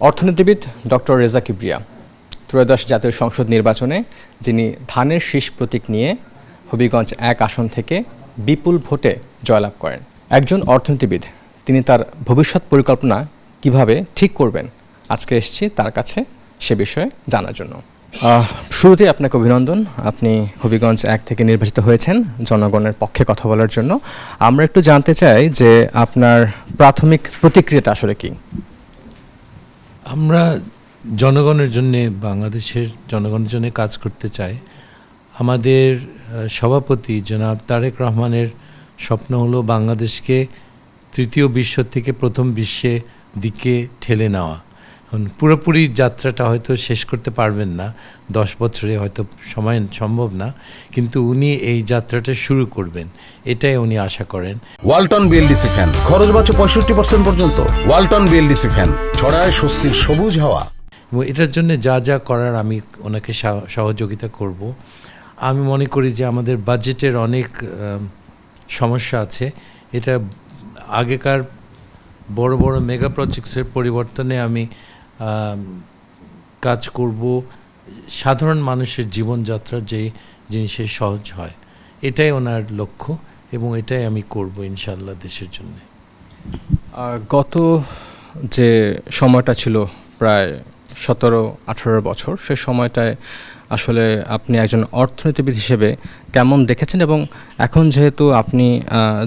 অর্থনীতিবিদ ডক্টর রেজা কিবরিয়া ত্রয়োদশ জাতীয় সংসদ নির্বাচনে যিনি ধানের শীষ প্রতীক নিয়ে হবিগঞ্জ ১ আসন থেকে বিপুল ভোটে জয়লাভ করেন। একজন অর্থনীতিবিদ তিনি তার ভবিষ্যৎ পরিকল্পনা কিভাবে ঠিক করবেন, আজকে এসেছি তার কাছে সে বিষয়ে জানার জন্য। শুরুতেই আপনাকে অভিনন্দন, আপনি হবিগঞ্জ ১ থেকে নির্বাচিত হয়েছেন জনগণের পক্ষে কথা বলার জন্য। আমরা একটু জানতে চাই যে আপনার প্রাথমিক প্রতিক্রিয়াটা আসলে কি? আমরা জনগণের জন্যে, বাংলাদেশের জনগণের জন্য কাজ করতে চাই। আমাদের সভাপতি জনাব তারেক রহমানের স্বপ্ন হলো বাংলাদেশকে তৃতীয় বিশ্ব থেকে প্রথম বিশ্বের দিকে ঠেলে নেওয়া। পুরোপুরি যাত্রাটা হয়তো শেষ করতে পারবেন না, 10 বছরে হয়তো সময় সম্ভব না, কিন্তু উনি এই যাত্রাটা শুরু করবেন, এটাই উনি আশা করেন। ওয়ালটন বিএলডিসি ফ্যান, খরচ বাঁচে 65% পর্যন্ত। ওয়ালটন বিএলডিসি ফ্যান ছড়ায় স্বস্তির সবুজ হাওয়া। এবং এটার জন্য যা যা করার আমি ওনাকে সহযোগিতা করব। আমি মনে করি যে আমাদের বাজেটের অনেক সমস্যা আছে। এটা আগেকার বড় বড় মেগা প্রজেক্টসের পরিবর্তনে আমি কাজ করব সাধারণ মানুষের জীবনযাত্রা যে জিনিসের সহজ হয়, এটাই ওনার লক্ষ্য এবং এটাই আমি করব ইনশাআল্লাহ দেশের জন্য। গত যে সময়টা ছিল প্রায় 17-18 বছর, সেই সময়টায় আসলে আপনি একজন অর্থনীতিবিদ হিসেবে কেমন দেখেছেন, এবং এখন যেহেতু আপনি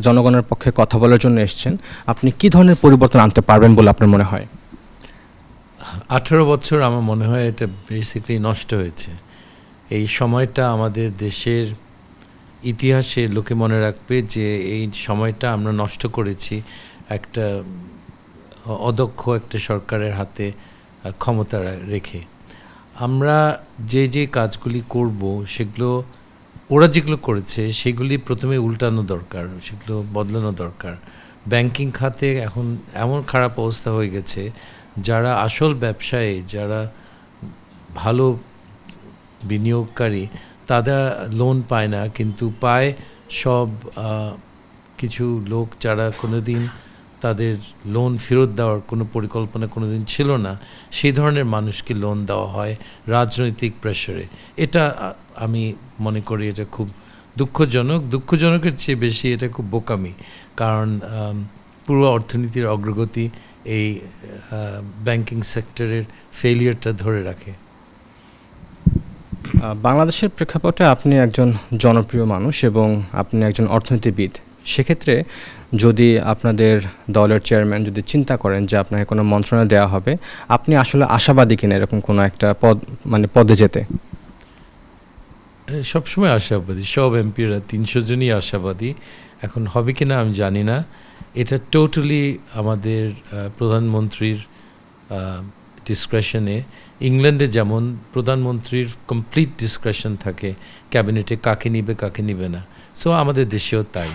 জনগণের পক্ষে কথা বলার জন্য এসেছেন, আপনি কী ধরনের পরিবর্তন আনতে পারবেন বলে আপনার মনে হয়? 18 বছর আমার মনে হয় এটা বেসিক্যালি নষ্ট হয়েছে। এই সময়টা আমাদের দেশের ইতিহাসে লোকে মনে রাখবে যে এই সময়টা আমরা নষ্ট করেছি একটা অদক্ষ একটা সরকারের হাতে ক্ষমতা রেখে। আমরা যে যে কাজগুলি করব সেগুলো ওরা যেগুলো করেছে সেগুলি প্রথমে উল্টানো দরকার, সেগুলো বদলানো দরকার। ব্যাংকিং খাতে এখন এমন খারাপ অবস্থা হয়ে গেছে, যারা আসল ব্যবসায়ী, যারা ভালো বিনিয়োগকারী, তারা লোন পায় না, কিন্তু পায় সব কিছু লোক যারা কোনোদিন তাদের লোন ফেরত দেওয়ার কোনো পরিকল্পনা কোনোদিন ছিল না, সেই ধরনের মানুষকে লোন দেওয়া হয় রাজনৈতিক প্রেসারে। এটা আমি মনে করি এটা খুব দুঃখজনকের চেয়ে বেশি এটা খুব বোকামি, কারণ পুরো অর্থনীতির অগ্রগতি এই ব্যাংকিং সেক্টরের ফেলিয়ারটা ধরে রাখে। বাংলাদেশের প্রেক্ষাপটে আপনি একজন জনপ্রিয় মানুষ এবং আপনি একজন অর্থনীতিবিদ। সেক্ষেত্রে যদি আপনাদের দলের চেয়ারম্যান যদি চিন্তা করেন যে আপনাকে কোনো মন্ত্রণালয় দেওয়া হবে, আপনি আসলে আশাবাদী কিনা এরকম কোনো একটা পদে যেতে? সবসময় আশাবাদী, সব এমপিরা 300 জনই আশাবাদী। এখন হবে কিনা আমি জানি না, এটা টোটালি আমাদের প্রধানমন্ত্রীর ডিসক্রেশনে। ইংল্যান্ডে যেমন প্রধানমন্ত্রীর কমপ্লিট ডিসক্রেশন থাকে ক্যাবিনেটে কাকে নিবে কাকে নিবে না, সো আমাদের দেশেও তাই।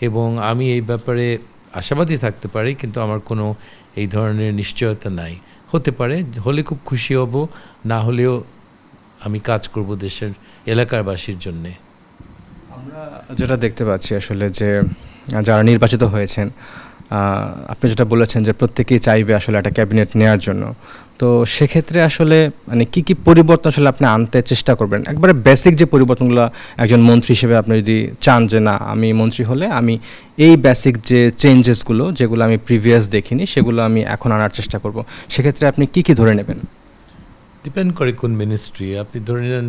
এবং আমি এই ব্যাপারে আশাবাদী থাকতে পারি, কিন্তু আমার কোনো এই ধরনের নিশ্চয়তা নাই। হতে পারে, হলে খুব খুশি হব, না হলেও আমি কাজ করব দেশের এলাকারবাসীর জন্যে। আমরা যেটা দেখতে পাচ্ছি আসলে যে যারা নির্বাচিত হয়েছেন, আপনি যেটা বলেছেন যে প্রত্যেকেই চাইবে আসলে একটা ক্যাবিনেট নেওয়ার জন্য, তো সেক্ষেত্রে আসলে মানে কী কী পরিবর্তন আসলে আপনি আনতে চেষ্টা করবেন? একবারে বেসিক যে পরিবর্তনগুলো একজন মন্ত্রী হিসেবে আপনি যদি চান যে না আমি মন্ত্রী হলে আমি এই বেসিক যে চেঞ্জেসগুলো যেগুলো আমি প্রিভিয়াস দেখিনি সেগুলো আমি এখন আনার চেষ্টা করব, সেক্ষেত্রে আপনি কী কী ধরে নেবেন? ডিপেন্ড করে কোন মিনিস্ট্রি। আপনি ধরে নেন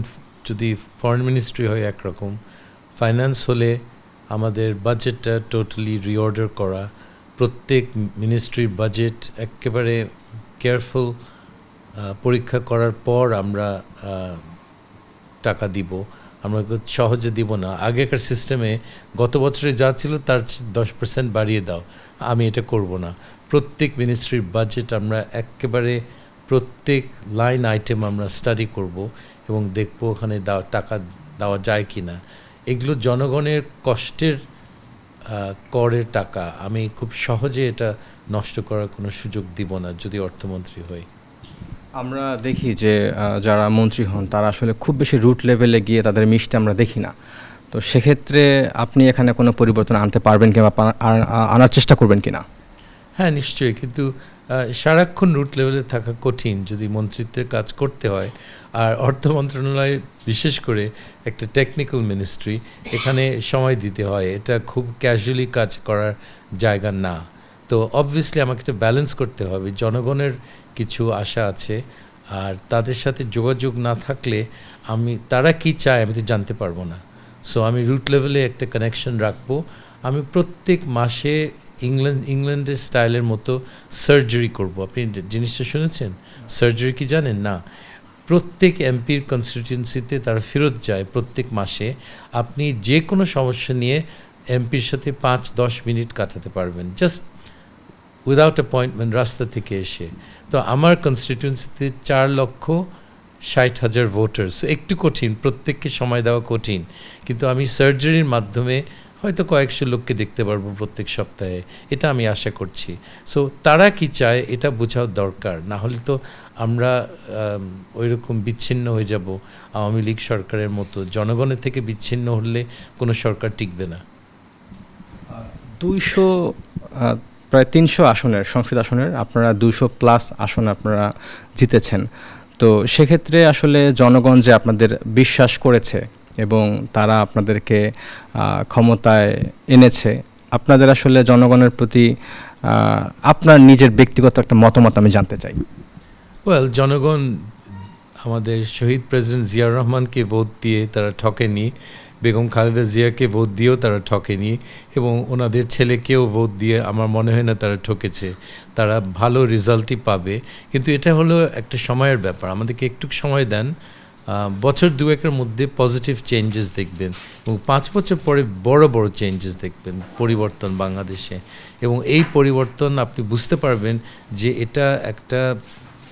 যদি ফরেন মিনিস্ট্রি হয় একরকম, ফাইন্যান্স হলে আমাদের বাজেটটা টোটালি রিঅর্ডার করা, প্রত্যেক মিনিস্ট্রির বাজেট একেবারে কেয়ারফুল পরীক্ষা করার পর আমরা টাকা দিব। আমরা সহজে দিব না। আগেকার সিস্টেমে গত বছরে যা ছিল তার 10% বাড়িয়ে দাও, আমি এটা করব না। প্রত্যেক মিনিস্ট্রির বাজেট আমরা একেবারে প্রত্যেক লাইন আইটেম আমরা স্টাডি করব এবং দেখব ওখানে টাকা দেওয়া যায় কি না। এগুলো জনগণের কষ্টের করের টাকা, আমি খুব সহজে এটা নষ্ট করার কোনো সুযোগ দিব না যদি অর্থমন্ত্রী হই। আমরা দেখি যে যারা মন্ত্রী হন তারা আসলে খুব বেশি রুট লেভেলে গিয়ে তাদের মিশতে আমরা দেখি না, তো সেক্ষেত্রে আপনি এখানে কোনো পরিবর্তন আনতে পারবেন কিংবা আনার চেষ্টা করবেন কিনা? হ্যাঁ, নিশ্চয়ই, কিন্তু সারাক্ষণ রুট লেভেলে থাকা কঠিন যদি মন্ত্রিত্বের কাজ করতে হয়। আর অর্থ মন্ত্রণালয় বিশেষ করে একটা টেকনিক্যাল মিনিস্ট্রি, এখানে সময় দিতে হয়, এটা খুব ক্যাজুয়ালি কাজ করার জায়গা না। তো অবভিয়াসলি আমাকে একটা ব্যালেন্স করতে হবে, জনগণের কিছু আশা আছে আর তাদের সাথে যোগাযোগ না থাকলে তারা কি চায় আমি তো জানতে পারবো না। সো আমি রুট লেভেলে একটা কানেকশন রাখবো। আমি প্রত্যেক মাসে ইংল্যান্ডের স্টাইলের মতো সার্জারি করব। আপনি জিনিসটা শুনেছেন? সার্জারি কি জানেন? না, প্রত্যেক এমপির কনস্টিটিউয়েন্সিতে তারা ফেরত যায় প্রত্যেক মাসে। আপনি যে কোনো সমস্যা নিয়ে এমপির সাথে 5-10 মিনিট কাটাতে পারবেন, জাস্ট উইদাউট অ্যাপয়েন্টমেন্ট, রাস্তা থেকে এসে। তো আমার কনস্টিটিউয়েন্সিতে 4,60,000 ভোটার্স, একটু কঠিন, প্রত্যেককে সময় দেওয়া কঠিন, কিন্তু আমি সার্জারির মাধ্যমে হয়তো কয়েকশো লোককে দেখতে পারবো প্রত্যেক সপ্তাহে, এটা আমি আশা করছি। সো তারা কি চায় এটা বোঝাও দরকার, না হলে তো আমরা ওই রকম বিচ্ছিন্ন হয়ে যাব আওয়ামী লীগ সরকারের মতো। জনগণের থেকে বিচ্ছিন্ন হলে কোনো সরকার টিকবে না। 200 প্রায় 300 আসনের সংসদ আসনের আপনারা 200+ আসন আপনারা জিতেছেন। তো সেক্ষেত্রে আসলে জনগণ যে আপনাদের বিশ্বাস করেছে এবং তারা আপনাদেরকে ক্ষমতায় এনেছে, আপনাদের আসলে জনগণের প্রতি আপনার নিজের ব্যক্তিগত একটা মতামত আমি জানতে চাই। জনগণ আমাদের শহীদ প্রেসিডেন্ট জিয়াউর রহমানকে ভোট দিয়ে তারা ঠকেনি, বেগম খালেদা জিয়াকে ভোট দিয়েও তারা ঠকেনি, এবং ওনাদের ছেলেকেও ভোট দিয়ে আমার মনে হয় না তারা ঠকেছে। তারা ভালো রেজাল্টই পাবে, কিন্তু এটা হলো একটা সময়ের ব্যাপার। আমাদেরকে একটু সময় দেন, বছর দুয়েকের মধ্যে পজিটিভ চেঞ্জেস দেখবেন, এবং 5 বছর পরে বড় বড় চেঞ্জেস দেখবেন, পরিবর্তন বাংলাদেশে। এবং এই পরিবর্তন আপনি বুঝতে পারবেন যে এটা একটা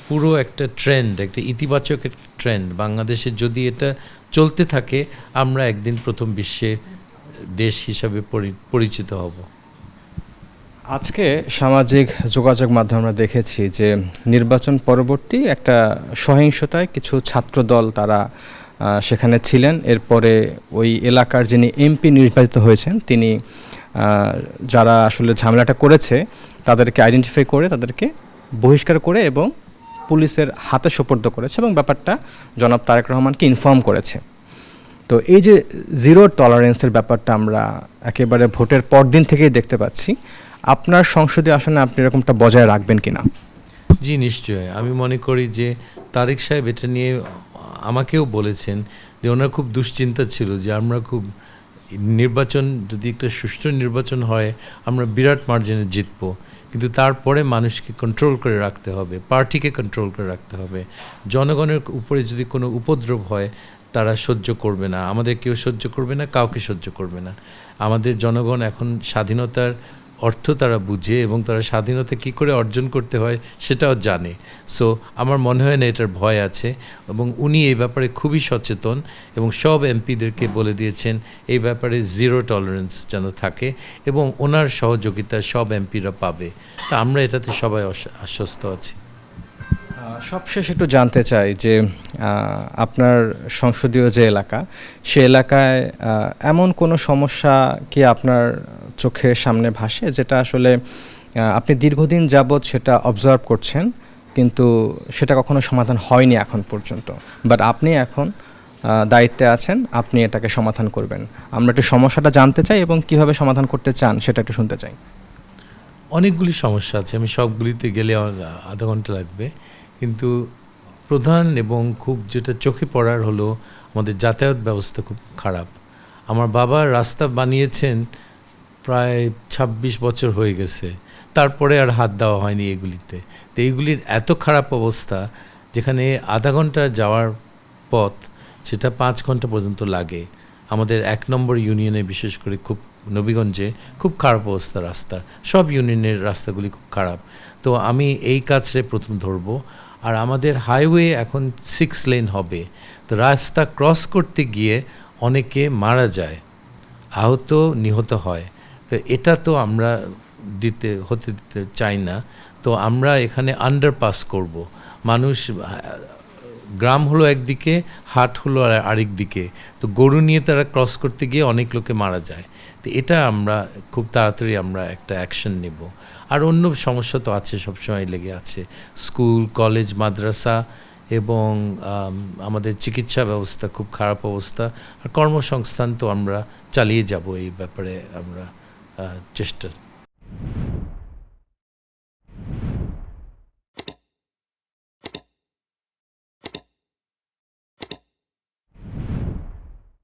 পুরো একটা ট্রেন্ড, একটা ইতিবাচক একটা ট্রেন্ড বাংলাদেশে। যদি এটা চলতে থাকে, আমরা একদিন প্রথম বিশ্বে দেশ হিসাবে পরিচিত হব। আজকে সামাজিক যোগাযোগ মাধ্যমে আমরা দেখেছি যে নির্বাচন পরবর্তী একটা সহিংসতায় কিছু ছাত্রদল তারা সেখানে ছিলেন। এরপরে ওই এলাকার যিনি এমপি নির্বাচিত হয়েছেন তিনি যারা আসলে ঝামেলাটা করেছে তাদেরকে আইডেন্টিফাই করে তাদেরকে বহিষ্কার করে এবং পুলিশের হাতে সোপর্দ করেছে এবং ব্যাপারটা জনাব তারেক রহমানকে ইনফর্ম করেছে। তো এই যে জিরো টলারেন্সের ব্যাপারটা আমরা একেবারে ভোটের পরদিন থেকেই দেখতে পাচ্ছি, আপনার সংসদীয় আসনে আপনি এরকমটা বজায় রাখবেন কিনা? জি নিশ্চয়ই। আমি মনে করি যে তারেক সাহেব এটা নিয়ে আমাকেও বলেছেন যে ওনার খুব দুশ্চিন্তা ছিল যে আমরা খুব নির্বাচন, যদি একটা সুষ্ঠু নির্বাচন হয় আমরা বিরাট মার্জিনে জিতবো, কিন্তু তারপরে মানুষকে কন্ট্রোল করে রাখতে হবে, পার্টিকে কন্ট্রোল করে রাখতে হবে। জনগণের উপরে যদি কোনো উপদ্রব হয় তারা সহ্য করবে না, আমাদের কেউ সহ্য করবে না, কাউকে সহ্য করবে না। আমাদের জনগণ এখন স্বাধীনতার অর্থ তারা বুঝে এবং তারা স্বাধীনতা কী করে অর্জন করতে হয় সেটাও জানে। সো আমার মনে হয় না এটার ভয় আছে, এবং উনি এই ব্যাপারে খুবই সচেতন এবং সব এমপিদেরকে বলে দিয়েছেন এই ব্যাপারে জিরো টলারেন্স যেন থাকে, এবং ওনার সহযোগিতা সব এমপিরা পাবে। তা আমরা এটাতে সবাই আশ্বস্ত আছি। সবশেষ একটু জানতে চাই যে আপনার সংসদীয় যে এলাকা, সে এলাকায় এমন কোনো সমস্যা কি আপনার চোখের সামনে ভাসে যেটা আসলে আপনি দীর্ঘদিন যাবৎ সেটা অবজার্ভ করছেন কিন্তু সেটা কখনো সমাধান হয়নি এখন পর্যন্ত, বাট আপনি এখন দায়িত্বে আছেন, আপনি এটাকে সমাধান করবেন? আমরা একটু সমস্যাটা জানতে চাই এবং কিভাবে সমাধান করতে চান সেটা একটু শুনতে চাই। অনেকগুলি সমস্যা আছে, আমি সবগুলিতে গেলে আধা ঘন্টা লাগবে, কিন্তু প্রধান এবং খুব যেটা চোখে পড়ার হলো আমাদের যাতায়াত ব্যবস্থা খুব খারাপ। আমার বাবা রাস্তা বানিয়েছেন প্রায় 26 বছর হয়ে গেছে, তারপরে আর হাত দেওয়া হয়নি এগুলিতে। তো এইগুলির এত খারাপ অবস্থা, যেখানে আধা ঘন্টা যাওয়ার পথ সেটা 5 ঘন্টা পর্যন্ত লাগে। আমাদের 1 নম্বর ইউনিয়নে বিশেষ করে খুব নবীগঞ্জে খুব খারাপ অবস্থা রাস্তার, সব ইউনিয়নের রাস্তাগুলি খুব খারাপ। তো আমি এই কাজটা প্রথম ধরবো। আর আমাদের হাইওয়ে এখন 6 লেন হবে, তো রাস্তা ক্রস করতে গিয়ে অনেকে মারা যায়, আহত নিহত হয়। তো এটা তো আমরা হতে দিতে চাই না। তো আমরা এখানে আন্ডারপাস করব, মানুষ গ্রাম হলো একদিকে, হাট হলো আরেক দিকে। তো গরু নিয়ে তারা ক্রস করতে গিয়ে অনেক লোকে মারা যায়। তো এটা আমরা খুব তাড়াতাড়ি আমরা একটা অ্যাকশন নেব। আর অন্য সমস্যা তো আছে, সবসময় লেগে আছে, স্কুল, কলেজ, মাদ্রাসা এবং আমাদের চিকিৎসা ব্যবস্থা খুব খারাপ অবস্থা। আর কর্মসংস্থান তো আমরা চালিয়ে যাব, এই ব্যাপারে আমরা চেষ্টা